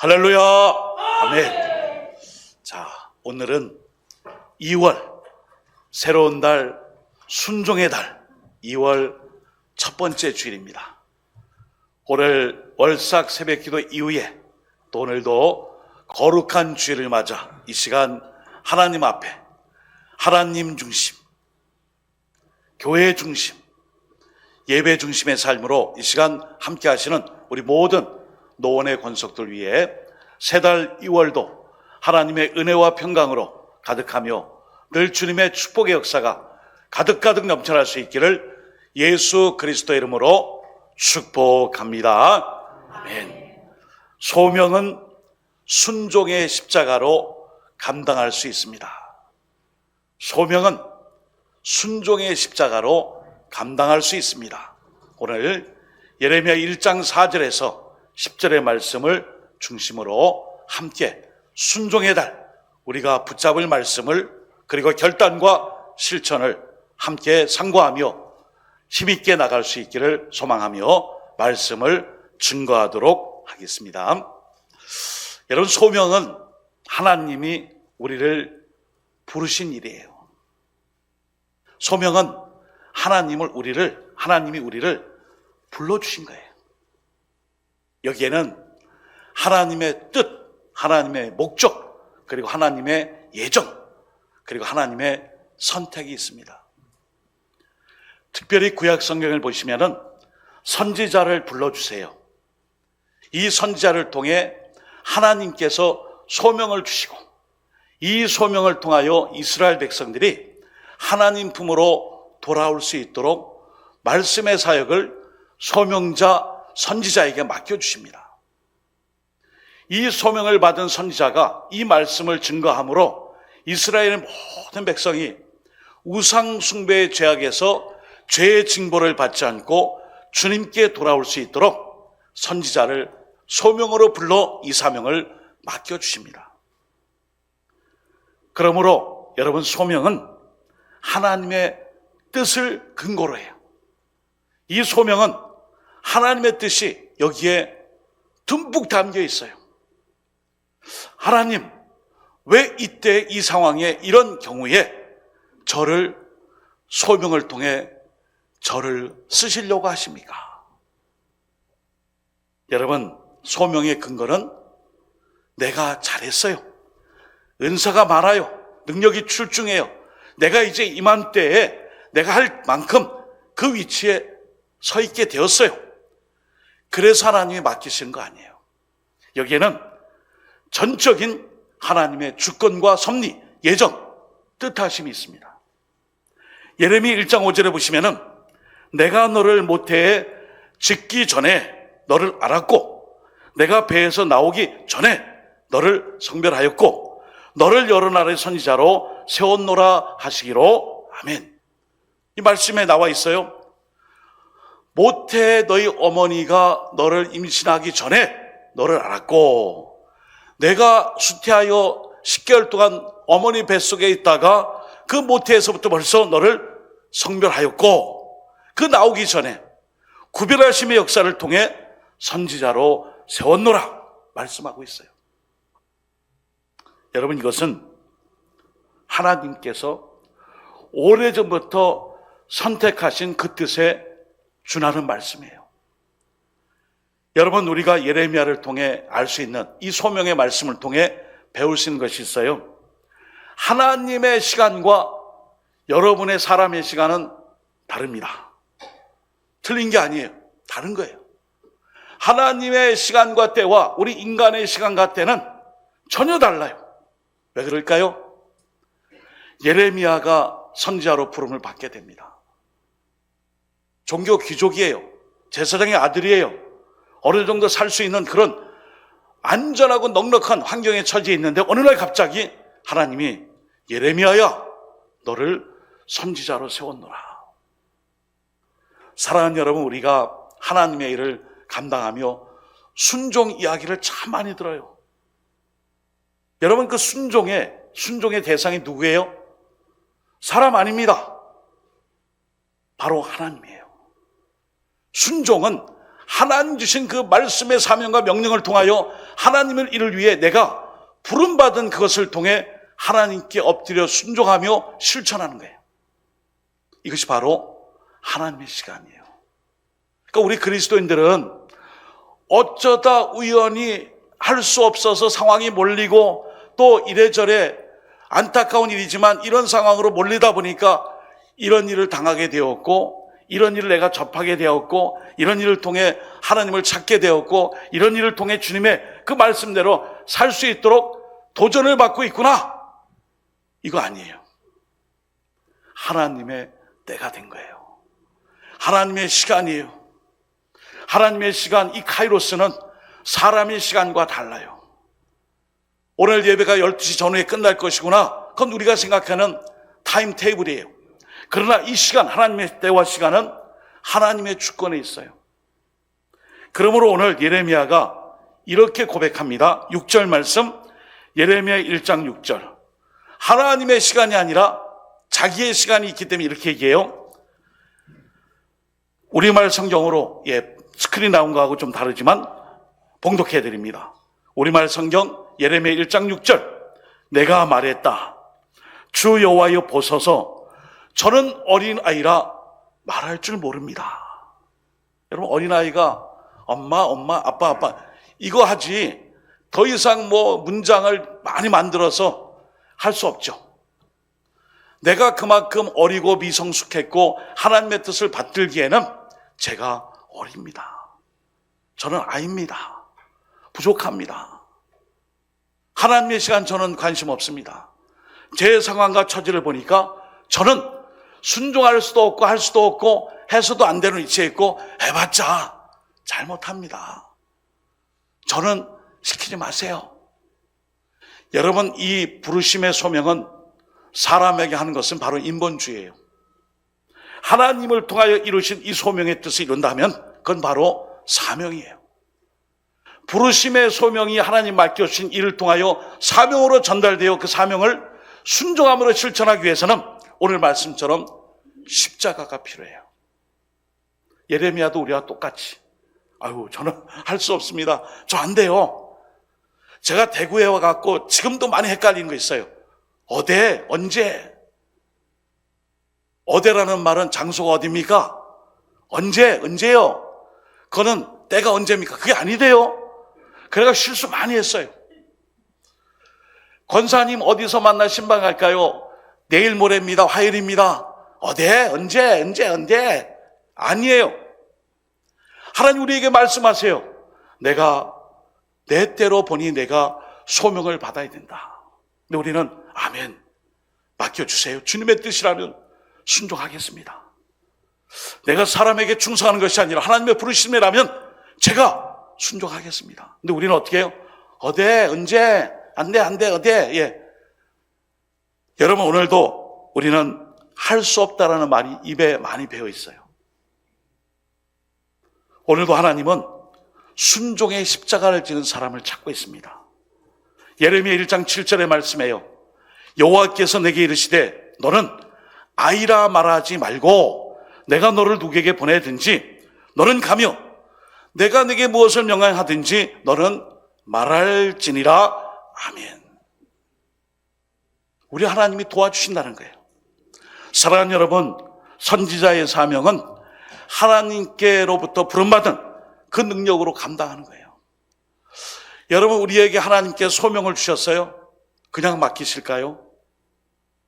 할렐루야. 아멘. 자, 오늘은 2월 새로운 달, 순종의 달, 2월 첫 번째 주일입니다. 올해 월삭 새벽기도 이후에 또 오늘도 거룩한 주일을 맞아 이 시간 하나님 앞에 하나님 중심, 교회 중심, 예배 중심의 삶으로 이 시간 함께 하시는 우리 모든 노원의 권속들 위해 새 달 2월도 하나님의 은혜와 평강으로 가득하며 늘 주님의 축복의 역사가 가득가득 넘쳐날 수 있기를 예수 그리스도의 이름으로 축복합니다. 아멘. 소명은 순종의 십자가로 감당할 수 있습니다. 소명은 순종의 십자가로 감당할 수 있습니다. 오늘 예레미야 1장 4절에서 10절의 말씀을 중심으로 함께 순종의 달, 우리가 붙잡을 말씀을 그리고 결단과 실천을 함께 상고하며 힘있게 나갈 수 있기를 소망하며 말씀을 증거하도록 하겠습니다. 여러분, 소명은 하나님이 우리를 부르신 일이에요. 소명은 하나님이 우리를 불러주신 거예요. 여기에는 하나님의 뜻, 하나님의 목적, 그리고 하나님의 예정, 그리고 하나님의 선택이 있습니다. 특별히 구약 성경을 보시면은 선지자를 불러주세요. 이 선지자를 통해 하나님께서 소명을 주시고 이 소명을 통하여 이스라엘 백성들이 하나님 품으로 돌아올 수 있도록 말씀의 사역을 소명자, 선지자에게 맡겨주십니다. 이 소명을 받은 선지자가 이 말씀을 증거함으로 이스라엘의 모든 백성이 우상 숭배의 죄악에서 죄의 징벌을 받지 않고 주님께 돌아올 수 있도록 선지자를 소명으로 불러 이 사명을 맡겨주십니다. 그러므로 여러분, 소명은 하나님의 뜻을 근거로 해요. 이 소명은 하나님의 뜻이 여기에 듬뿍 담겨 있어요. 하나님, 왜 이때 이 상황에 이런 경우에 저를 소명을 통해 저를 쓰시려고 하십니까? 여러분, 소명의 근거는 내가 잘했어요. 은사가 많아요. 능력이 출중해요. 내가 이제 이맘때에 내가 할 만큼 그 위치에 서 있게 되었어요. 그래서 하나님이 맡기시는 거 아니에요. 여기에는 전적인 하나님의 주권과 섭리, 예정, 뜻하심이 있습니다. 예레미야 1장 5절에 보시면은 내가 너를 모태에 짓기 전에 너를 알았고 내가 배에서 나오기 전에 너를 성별하였고 너를 여러 나라의 선지자로 세웠노라 하시기로. 아멘. 이 말씀에 나와 있어요. 모태에 너희 어머니가 너를 임신하기 전에 너를 알았고 내가 수태하여 10개월 동안 어머니 뱃속에 있다가 그 모태에서부터 벌써 너를 성별하였고 그 나오기 전에 구별하심의 역사를 통해 선지자로 세웠노라 말씀하고 있어요. 여러분, 이것은 하나님께서 오래전부터 선택하신 그 뜻에 준하는 말씀이에요. 여러분, 우리가 예레미야를 통해 알 수 있는 이 소명의 말씀을 통해 배울 수 있는 것이 있어요. 하나님의 시간과 여러분의 사람의 시간은 다릅니다. 틀린 게 아니에요. 다른 거예요. 하나님의 시간과 때와 우리 인간의 시간과 때는 전혀 달라요. 왜 그럴까요? 예레미야가 선지자로 부름을 받게 됩니다. 종교 귀족이에요. 제사장의 아들이에요. 어느 정도 살 수 있는 그런 안전하고 넉넉한 환경에 처해 있는데 어느 날 갑자기 하나님이 예레미야야, 너를 선지자로 세웠노라. 사랑하는 여러분, 우리가 하나님의 일을 감당하며 순종 이야기를 참 많이 들어요. 여러분, 그 순종의 대상이 누구예요? 사람 아닙니다. 바로 하나님이에요. 순종은 하나님 주신 그 말씀의 사명과 명령을 통하여 하나님을 일을 위해 내가 부름받은 그것을 통해 하나님께 엎드려 순종하며 실천하는 거예요. 이것이 바로 하나님의 시간이에요. 그러니까 우리 그리스도인들은 어쩌다 우연히 할 수 없어서 상황이 몰리고 또 이래저래 안타까운 일이지만 이런 상황으로 몰리다 보니까 이런 일을 당하게 되었고, 이런 일을 내가 접하게 되었고, 이런 일을 통해 하나님을 찾게 되었고, 이런 일을 통해 주님의 그 말씀대로 살 수 있도록 도전을 받고 있구나. 이거 아니에요. 하나님의 때가 된 거예요. 하나님의 시간이에요. 하나님의 시간, 이 카이로스는 사람의 시간과 달라요. 오늘 예배가 12시 전후에 끝날 것이구나. 그건 우리가 생각하는 타임 테이블이에요. 그러나 이 시간, 하나님의 때와 시간은 하나님의 주권에 있어요. 그러므로 오늘 예레미야가 이렇게 고백합니다. 6절 말씀, 예레미야 1장 6절. 하나님의 시간이 아니라 자기의 시간이 있기 때문에 이렇게 얘기해요. 우리말 성경으로, 스크린 나온 거하고 좀 다르지만 봉독해 드립니다. 우리말 성경 예레미야 1장 6절. 내가 말했다. 주 여호와여 보소서, 저는 어린아이라 말할 줄 모릅니다. 여러분, 어린아이가 엄마, 아빠 이거 하지 더 이상 문장을 많이 만들어서 할 수 없죠. 내가 그만큼 어리고 미성숙했고 하나님의 뜻을 받들기에는 제가 어립니다. 저는 아입니다. 부족합니다. 하나님의 시간 저는 관심 없습니다. 제 상황과 처지를 보니까 저는 순종할 수도 없고 할 수도 없고 해서도 안 되는 위치에 있고 해봤자 잘못합니다. 저는 시키지 마세요. 여러분, 이 부르심의 소명은 사람에게 하는 것은 바로 인본주의예요. 하나님을 통하여 이루신 이 소명의 뜻을 이룬다면 그건 바로 사명이에요. 부르심의 소명이 하나님 맡겨주신 일을 통하여 사명으로 전달되어 그 사명을 순종함으로 실천하기 위해서는 오늘 말씀처럼 십자가가 필요해요. 예레미야도 우리와 똑같이 저는 할 수 없습니다. 저 안 돼요. 제가 대구에 와갖고 지금도 많이 헷갈리는 거 있어요. 어디, 언제? 어디라는 말은 장소가 어디입니까? 언제요? 그거는 때가 언제입니까? 그게 아니대요. 그래가 실수 많이 했어요. 권사님 어디서 만나 신방할까요? 내일 모레입니다. 화요일입니다. 어디? 언제? 아니에요. 하나님 우리에게 말씀하세요. 내가 내 때로 보니 내가 소명을 받아야 된다. 근데 우리는 아멘, 맡겨주세요. 주님의 뜻이라면 순종하겠습니다. 내가 사람에게 충성하는 것이 아니라 하나님의 부르심이라면 제가 순종하겠습니다. 근데 우리는 어떻게 해요? 어디, 언제, 안 돼, 어디. 여러분, 오늘도 우리는 할 수 없다라는 말이 입에 많이 배어 있어요. 오늘도 하나님은 순종의 십자가를 지는 사람을 찾고 있습니다. 예레미야 1장 7절의 말씀에요. 여호와께서 내게 이르시되 너는 아이라 말하지 말고 내가 너를 누구에게 보내든지 너는 가며 내가 네게 무엇을 명령하든지 너는 말할지니라. 아멘. 우리 하나님이 도와주신다는 거예요. 사랑하는 여러분, 선지자의 사명은 하나님께로부터 부름받은 그 능력으로 감당하는 거예요. 여러분, 우리에게 하나님께 소명을 주셨어요. 그냥 맡기실까요?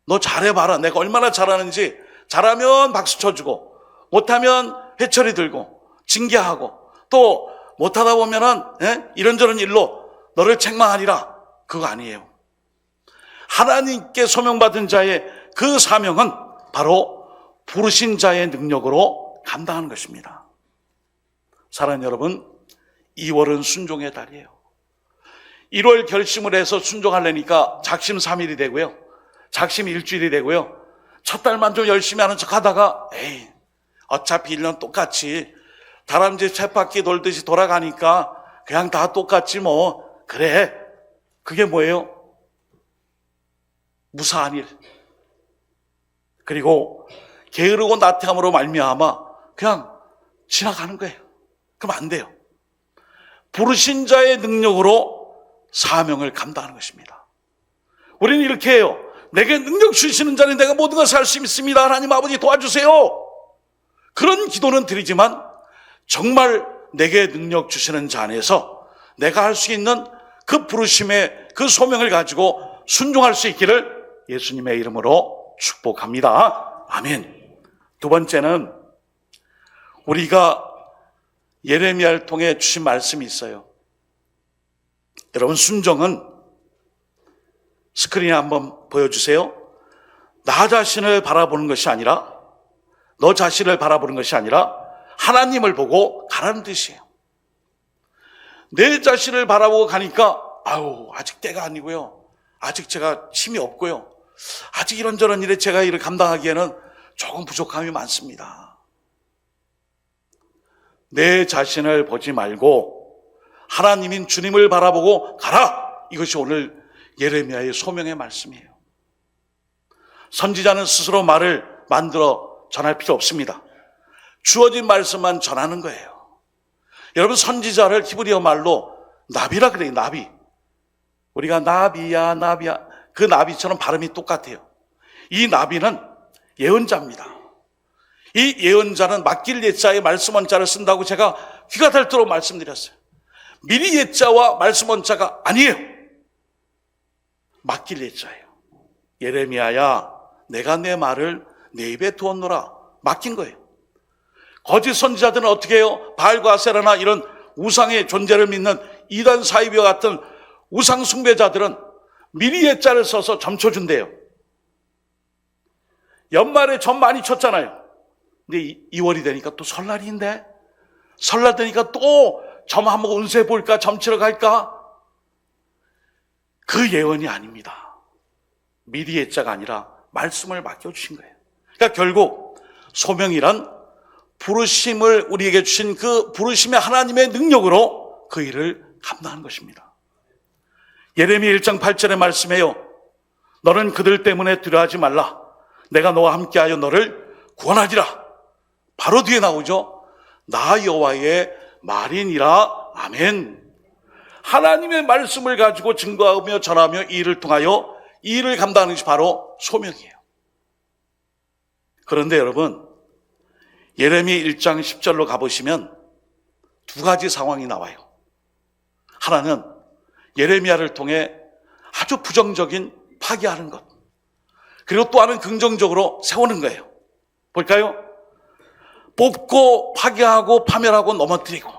너 잘해봐라. 내가 얼마나 잘하는지. 잘하면 박수 쳐주고 못하면 회초리 들고 징계하고 또 못하다 보면은 이런저런 일로 너를 책망하리라. 그거 아니에요. 하나님께 소명받은 자의 그 사명은 바로 부르신 자의 능력으로 감당하는 것입니다. 사랑하는 여러분, 2월은 순종의 달이에요. 1월 결심을 해서 순종하려니까 작심 3일이 되고요. 작심 일주일이 되고요. 첫 달만 좀 열심히 하는 척 하다가 어차피 1년 똑같이 다람쥐 쳇바퀴 돌듯이 돌아가니까 그냥 다 똑같지 뭐. 그래. 그게 뭐예요? 무사한 일. 그리고 게으르고 나태함으로 말미암아 그냥 지나가는 거예요. 그럼 안 돼요. 부르신 자의 능력으로 사명을 감당하는 것입니다. 우리는 이렇게 해요. 내게 능력 주시는 자는 내가 모든 것을 할 수 있습니다. 하나님 아버지 도와주세요. 그런 기도는 드리지만 정말 내게 능력 주시는 자 안에서 내가 할 수 있는 그 부르심의 그 소명을 가지고 순종할 수 있기를 예수님의 이름으로 축복합니다. 아멘. 두 번째는 우리가 예레미야를 통해 주신 말씀이 있어요. 여러분, 순종은 스크린에 한번 보여주세요. 나 자신을 바라보는 것이 아니라, 너 자신을 바라보는 것이 아니라 하나님을 보고 가라는 뜻이에요. 내 자신을 바라보고 가니까 아직 때가 아니고요. 아직 제가 힘이 없고요. 아직 이런저런 일에 제가 일을 감당하기에는 조금 부족함이 많습니다. 내 자신을 보지 말고 하나님인 주님을 바라보고 가라. 이것이 오늘 예레미야의 소명의 말씀이에요. 선지자는 스스로 말을 만들어 전할 필요 없습니다. 주어진 말씀만 전하는 거예요. 여러분, 선지자를 히브리어 말로 나비라 그래요. 나비. 우리가 나비야 나비야, 그 나비처럼 발음이 똑같아요. 이 나비는 예언자입니다. 이 예언자는 맡길 예자에 말씀 원자를 쓴다고 제가 귀가 닳도록 말씀드렸어요. 미리 예자와 말씀 원자가 아니에요. 맡길 예자예요. 예레미야야, 내가 내 말을 내 입에 두었노라. 맡긴 거예요. 거짓 선지자들은 어떻게 해요? 바알과 아세라나 이런 우상의 존재를 믿는 이단 사이비와 같은 우상 숭배자들은 미리 예자를 써서 점쳐준대요. 연말에 점 많이 쳤잖아요. 근데 2월이 되니까 또 설날인데, 설날 되니까 또 점 한번 운세 볼까, 점 치러 갈까? 그 예언이 아닙니다. 미리 예자가 아니라 말씀을 맡겨주신 거예요. 그러니까 결국 소명이란 부르심을 우리에게 주신 그 부르심의 하나님의 능력으로 그 일을 감당하는 것입니다. 예레미야 1장 8절의 말씀이에요. 너는 그들 때문에 두려워하지 말라. 내가 너와 함께하여 너를 구원하리라. 바로 뒤에 나오죠. 나 여호와의 말이니라. 아멘. 하나님의 말씀을 가지고 증거하며 전하며 이 일을 통하여 이 일을 감당하는 것이 바로 소명이에요. 그런데 여러분, 예레미야 1장 10절로 가보시면 두 가지 상황이 나와요. 하나는 예레미야를 통해 아주 부정적인 파괴하는 것, 그리고 또 하나는 긍정적으로 세우는 거예요. 볼까요? 뽑고 파괴하고 파멸하고 넘어뜨리고,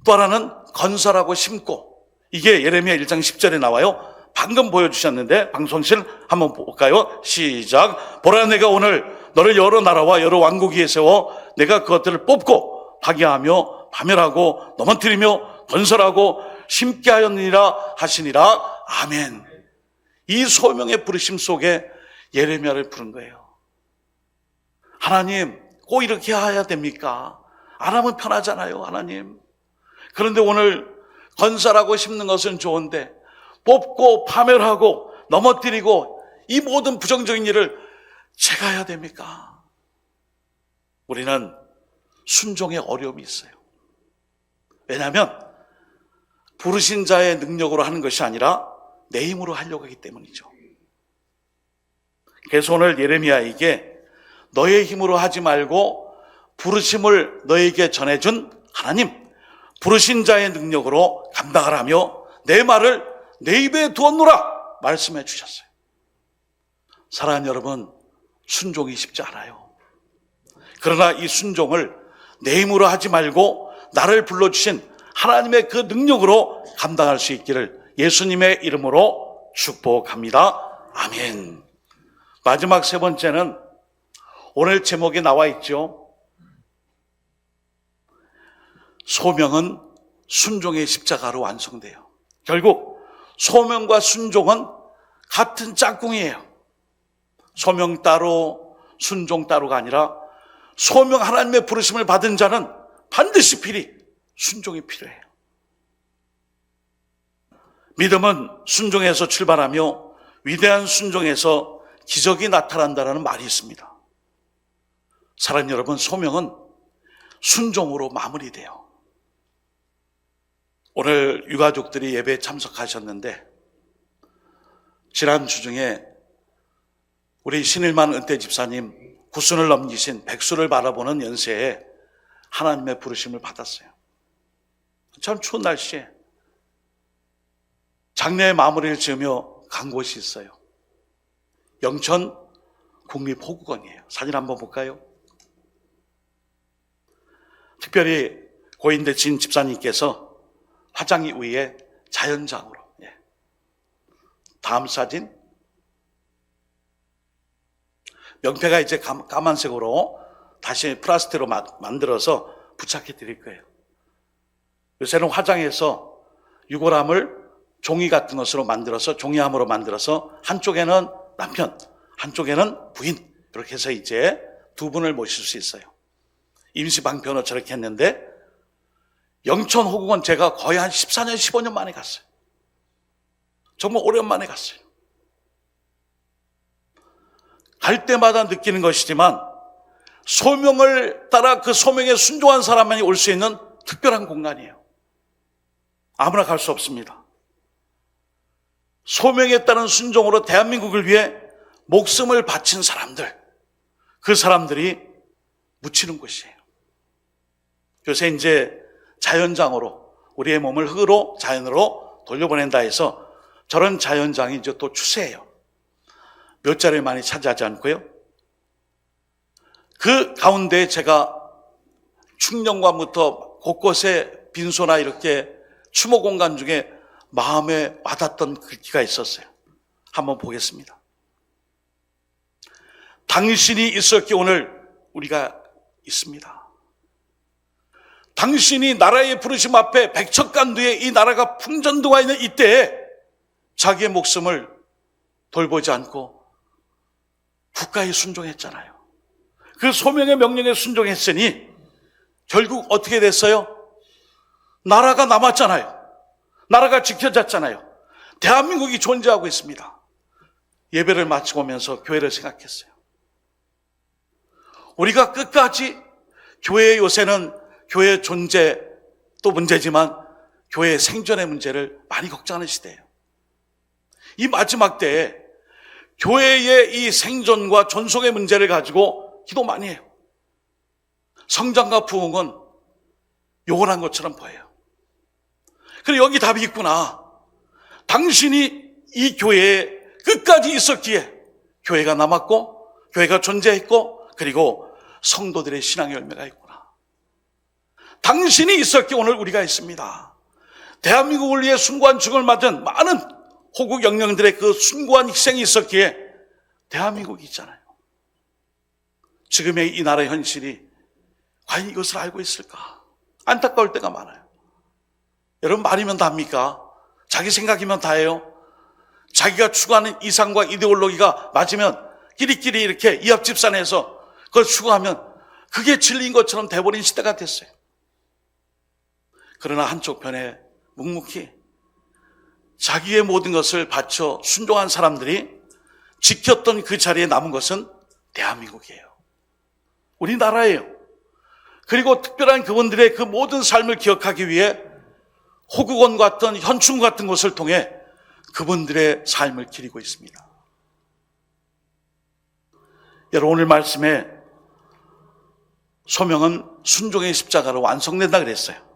또 하나는 건설하고 심고. 이게 예레미야 1장 10절에 나와요. 방금 보여주셨는데 방송실 한번 볼까요? 시작. 보라, 내가 오늘 너를 여러 나라와 여러 왕국 위에 세워 내가 그것들을 뽑고 파괴하며 파멸하고 넘어뜨리며 건설하고 심게 하였느니라 하시니라. 아멘. 이 소명의 부르심 속에 예레미야를 부른 거예요. 하나님, 꼭 이렇게 해야 됩니까? 안 하면 편하잖아요, 하나님. 그런데 오늘 건설하고 심는 것은 좋은데 뽑고 파멸하고 넘어뜨리고 이 모든 부정적인 일을 제가 해야 됩니까? 우리는 순종의 어려움이 있어요. 왜냐하면 부르신 자의 능력으로 하는 것이 아니라 내 힘으로 하려고 하기 때문이죠. 그래서 오늘 예레미야에게 너의 힘으로 하지 말고 부르심을 너에게 전해준 하나님, 부르신 자의 능력으로 감당하라며 내 말을 내 입에 두었노라 말씀해 주셨어요. 사랑하는 여러분, 순종이 쉽지 않아요. 그러나 이 순종을 내 힘으로 하지 말고 나를 불러주신 하나님의 그 능력으로 감당할 수 있기를 예수님의 이름으로 축복합니다. 아멘. 마지막 세 번째는 오늘 제목에 나와 있죠. 소명은 순종의 십자가로 완성돼요. 결국 소명과 순종은 같은 짝꿍이에요. 소명 따로 순종 따로가 아니라 소명, 하나님의 부르심을 받은 자는 반드시 필히 순종이 필요해요. 믿음은 순종에서 출발하며 위대한 순종에서 기적이 나타난다는 말이 있습니다. 사랑하는 여러분, 소명은 순종으로 마무리돼요. 오늘 유가족들이 예배에 참석하셨는데 지난주 중에 우리 신일만 은퇴 집사님 90을 넘기신 백수를 바라보는 연세에 하나님의 부르심을 받았어요. 참 추운 날씨에 장례의 마무리를 지으며 간 곳이 있어요. 영천 국립호국원이에요. 사진 한번 볼까요? 특별히 고인되신 집사님께서 화장 이후에 자연장으로, 다음 사진, 명패가 이제 까만색으로 다시 플라스틱으로 만들어서 부착해 드릴 거예요. 요새는 화장해서 유골함을 종이 같은 것으로 만들어서, 종이함으로 만들어서 한쪽에는 남편, 한쪽에는 부인, 이렇게 해서 이제 두 분을 모실 수 있어요. 임시방편으로 저렇게 했는데 영천 호국원 제가 거의 한 14년, 15년 만에 갔어요. 정말 오랜만에 갔어요. 갈 때마다 느끼는 것이지만 소명을 따라 그 소명에 순종한 사람만이 올 수 있는 특별한 공간이에요. 아무나 갈 수 없습니다. 소명에 따른 순종으로 대한민국을 위해 목숨을 바친 사람들, 그 사람들이 묻히는 곳이에요. 요새 이제 자연장으로 우리의 몸을 흙으로 자연으로 돌려보낸다 해서 저런 자연장이 이제 또 추세예요. 몇 자리를 많이 차지하지 않고요. 그 가운데 제가 충령관부터 곳곳에 빈소나 이렇게 추모 공간 중에 마음에 와닿던 글귀가 있었어요. 한번 보겠습니다. 당신이 있었기에 오늘 우리가 있습니다. 당신이 나라의 부르심 앞에 백척간두에 이 나라가 풍전등화 있는 이때에 자기의 목숨을 돌보지 않고 국가에 순종했잖아요. 그 소명의 명령에 순종했으니 결국 어떻게 됐어요? 나라가 남았잖아요. 나라가 지켜졌잖아요. 대한민국이 존재하고 있습니다. 예배를 마치고 오면서 교회를 생각했어요. 우리가 끝까지 교회의 요새는 교회의 존재 또 문제지만 교회의 생존의 문제를 많이 걱정하는 시대예요. 이 마지막 때에 교회의 이 생존과 존속의 문제를 가지고 기도 많이 해요. 성장과 부흥은 요원한 것처럼 보여요. 그래, 여기 답이 있구나. 당신이 이 교회에 끝까지 있었기에 교회가 남았고 교회가 존재했고 그리고 성도들의 신앙의 열매가 있구나. 당신이 있었기에 오늘 우리가 있습니다. 대한민국을 위해 숭고한 죽음을 맞은 많은 호국 영령들의 그 숭고한 희생이 있었기에 대한민국이 있잖아요. 지금의 이 나라의 현실이 과연 이것을 알고 있을까? 안타까울 때가 많아요. 여러분, 말이면 답니까? 자기 생각이면 다예요. 자기가 추구하는 이상과 이데올로기가 맞으면 끼리끼리 이렇게 이합집산해서 그걸 추구하면 그게 진리인 것처럼 돼버린 시대가 됐어요. 그러나 한쪽편에 묵묵히 자기의 모든 것을 바쳐 순종한 사람들이 지켰던 그 자리에 남은 것은 대한민국이에요. 우리나라예요. 그리고 특별한 그분들의 그 모든 삶을 기억하기 위해 호국원 같은 현충 같은 곳을 통해 그분들의 삶을 기리고 있습니다. 여러분, 오늘 말씀에 소명은 순종의 십자가로 완성된다 그랬어요.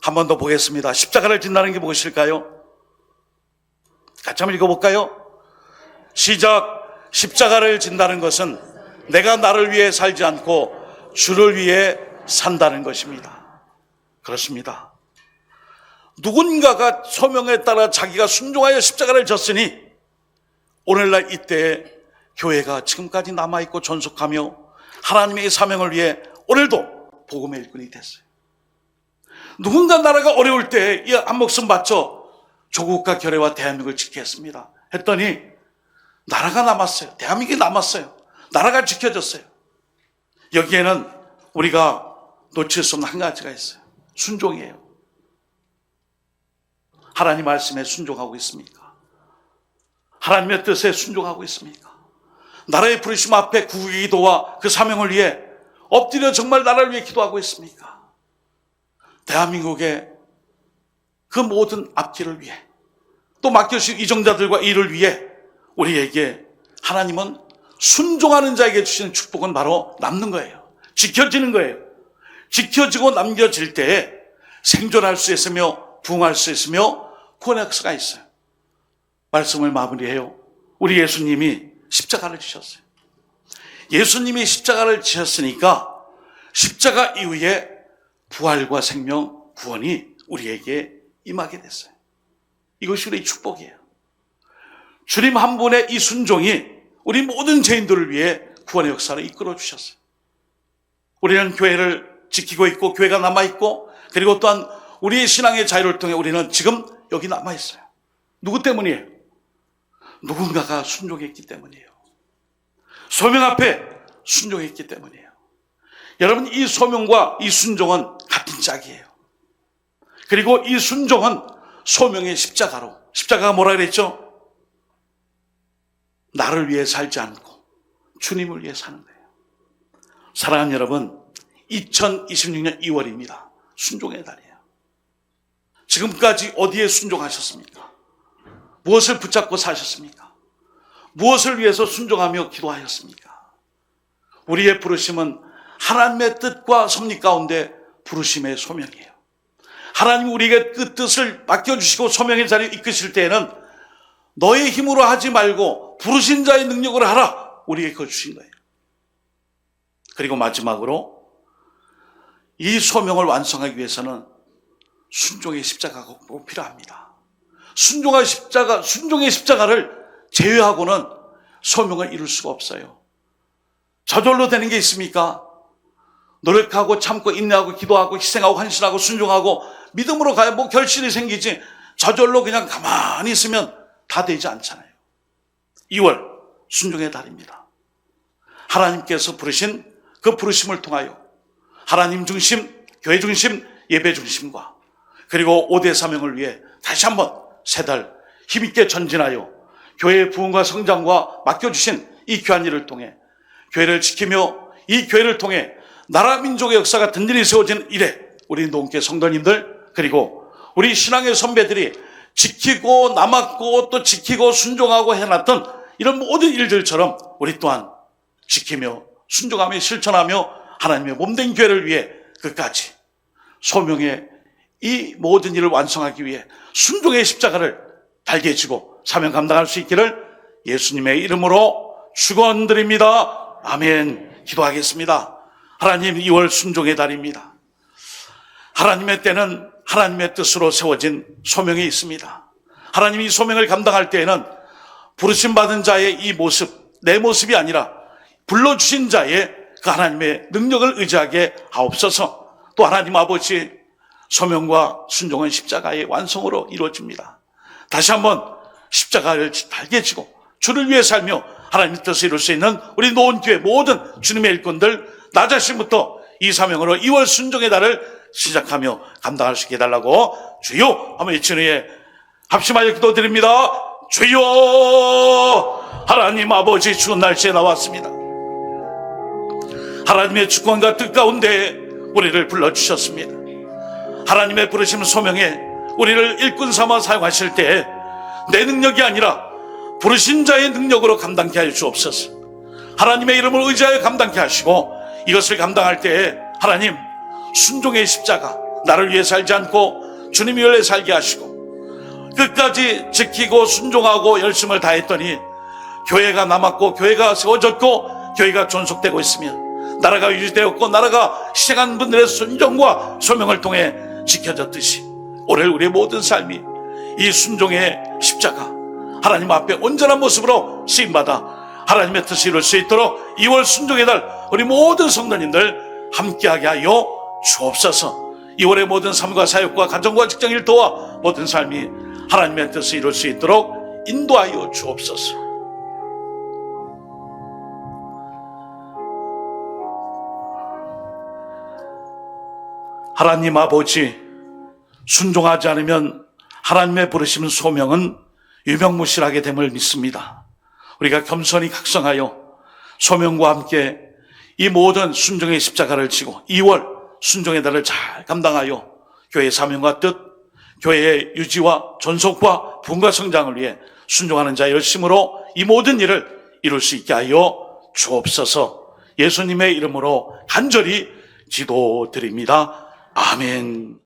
한 번 더 보겠습니다. 십자가를 진다는 게 무엇일까요? 같이 한번 읽어볼까요? 시작. 십자가를 진다는 것은 내가 나를 위해 살지 않고 주를 위해 산다는 것입니다. 그렇습니다. 누군가가 소명에 따라 자기가 순종하여 십자가를 졌으니 오늘날 이때에 교회가 지금까지 남아있고 존속하며 하나님의 사명을 위해 오늘도 복음의 일꾼이 됐어요. 누군가 나라가 어려울 때 한 목숨 바쳐 조국과 결의와 대한민국을 지켰습니다. 했더니 나라가 남았어요. 대한민국이 남았어요. 나라가 지켜졌어요. 여기에는 우리가 놓칠 수 없는 한 가지가 있어요. 순종이에요. 하나님 말씀에 순종하고 있습니까? 하나님의 뜻에 순종하고 있습니까? 나라의 부르심 앞에 국의 기도와 그 사명을 위해 엎드려 정말 나라를 위해 기도하고 있습니까? 대한민국의 그 모든 앞길을 위해 또 맡겨주신 이정자들과 일을 위해 우리에게 하나님은 순종하는 자에게 주시는 축복은 바로 남는 거예요. 지켜지는 거예요. 지켜지고 남겨질 때에 생존할 수 있으며 부흥할 수 있으며 구원의 역사가 있어요. 말씀을 마무리해요. 우리 예수님이 십자가를 지셨어요. 예수님이 십자가를 지셨으니까 십자가 이후에 부활과 생명, 구원이 우리에게 임하게 됐어요. 이것이 우리의 축복이에요. 주님 한 분의 이 순종이 우리 모든 죄인들을 위해 구원의 역사를 이끌어 주셨어요. 우리는 교회를 지키고 있고 교회가 남아있고 그리고 또한 우리의 신앙의 자유를 통해 우리는 지금 여기 남아있어요. 누구 때문이에요? 누군가가 순종했기 때문이에요. 소명 앞에 순종했기 때문이에요. 여러분, 이 소명과 이 순종은 같은 짝이에요. 그리고 이 순종은 소명의 십자가로, 십자가가 뭐라 그랬죠? 나를 위해 살지 않고 주님을 위해 사는 거예요. 사랑하는 여러분, 2026년 2월입니다. 순종의 달이에요. 지금까지 어디에 순종하셨습니까? 무엇을 붙잡고 사셨습니까? 무엇을 위해서 순종하며 기도하였습니까? 우리의 부르심은 하나님의 뜻과 섭리 가운데 부르심의 소명이에요. 하나님 우리에게 그 뜻을 맡겨주시고 소명의 자리에 이끄실 때에는 너의 힘으로 하지 말고 부르신 자의 능력으로 하라, 우리에게 그걸 주신 거예요. 그리고 마지막으로 이 소명을 완성하기 위해서는 순종의 십자가가 꼭 필요합니다. 순종의 십자가를 제외하고는 소명을 이룰 수가 없어요. 저절로 되는 게 있습니까? 노력하고 참고 인내하고 기도하고 희생하고 헌신하고 순종하고 믿음으로 가야 뭐 결실이 생기지, 저절로 그냥 가만히 있으면 다 되지 않잖아요. 2월 순종의 달입니다. 하나님께서 부르신 그 부르심을 통하여 하나님 중심, 교회 중심, 예배 중심과 그리고 5대 사명을 위해 다시 한번 세 달 힘있게 전진하여 교회의 부흥과 성장과 맡겨주신 이 귀한 일을 통해 교회를 지키며 이 교회를 통해 나라 민족의 역사가 든든히 세워지는 일에 우리 노원교회 성도님들 그리고 우리 신앙의 선배들이 지키고 남았고 또 지키고 순종하고 해놨던 이런 모든 일들처럼 우리 또한 지키며 순종하며 실천하며 하나님의 몸된 교회를 위해 끝까지 소명의 이 모든 일을 완성하기 위해 순종의 십자가를 달게 지고 사명 감당할 수 있기를 예수님의 이름으로 축원드립니다. 아멘. 기도하겠습니다. 하나님, 2월 순종의 달입니다. 하나님의 때는 하나님의 뜻으로 세워진 소명이 있습니다. 하나님이 이 소명을 감당할 때에는 부르심받은 자의 이 모습, 내 모습이 아니라 불러주신 자의 그 하나님의 능력을 의지하게 하옵소서. 또 하나님 아버지, 소명과 순종은 십자가의 완성으로 이루어집니다. 다시 한번 십자가를 달게 지고 주를 위해 살며 하나님의 뜻을 이룰 수 있는 우리 노원교회 모든 주님의 일꾼들, 나 자신부터 이 사명으로 2월 순종의 달을 시작하며 감당할 수 있게 해달라고 주여 한번 외친 후에 합심하여 기도드립니다. 주여, 하나님 아버지, 추운 날씨에 나왔습니다. 하나님의 주권과 뜻 가운데 우리를 불러주셨습니다. 하나님의 부르심 소명에 우리를 일꾼 삼아 사용하실 때 내 능력이 아니라 부르신 자의 능력으로 감당케 하여 주옵소서. 하나님의 이름을 의지하여 감당케 하시고 이것을 감당할 때에 하나님 순종의 십자가, 나를 위해 살지 않고 주님이 위해 살게 하시고 끝까지 지키고 순종하고 열심을 다했더니 교회가 남았고 교회가 세워졌고 교회가 존속되고 있으면 나라가 유지되었고 나라가 희생한 분들의 순종과 소명을 통해 지켜졌듯이 오늘 우리의 모든 삶이 이 순종의 십자가, 하나님 앞에 온전한 모습으로 쓰임받아 하나님의 뜻을 이룰 수 있도록 2월 순종의 달 우리 모든 성도님들 함께하게 하여 주옵소서. 2월의 모든 삶과 사역과 가정과 직장일 도와 모든 삶이 하나님의 뜻을 이룰 수 있도록 인도하여 주옵소서. 하나님 아버지, 순종하지 않으면 하나님의 부르심 소명은 유명무실하게 됨을 믿습니다. 우리가 겸손히 각성하여 소명과 함께 이 모든 순종의 십자가를 지고 2월 순종의 달을 잘 감당하여 교회의 사명과 뜻, 교회의 유지와 존속과 부흥과 성장을 위해 순종하는 자의 열심으로 이 모든 일을 이룰 수 있게 하여 주옵소서. 예수님의 이름으로 간절히 기도드립니다. 아멘.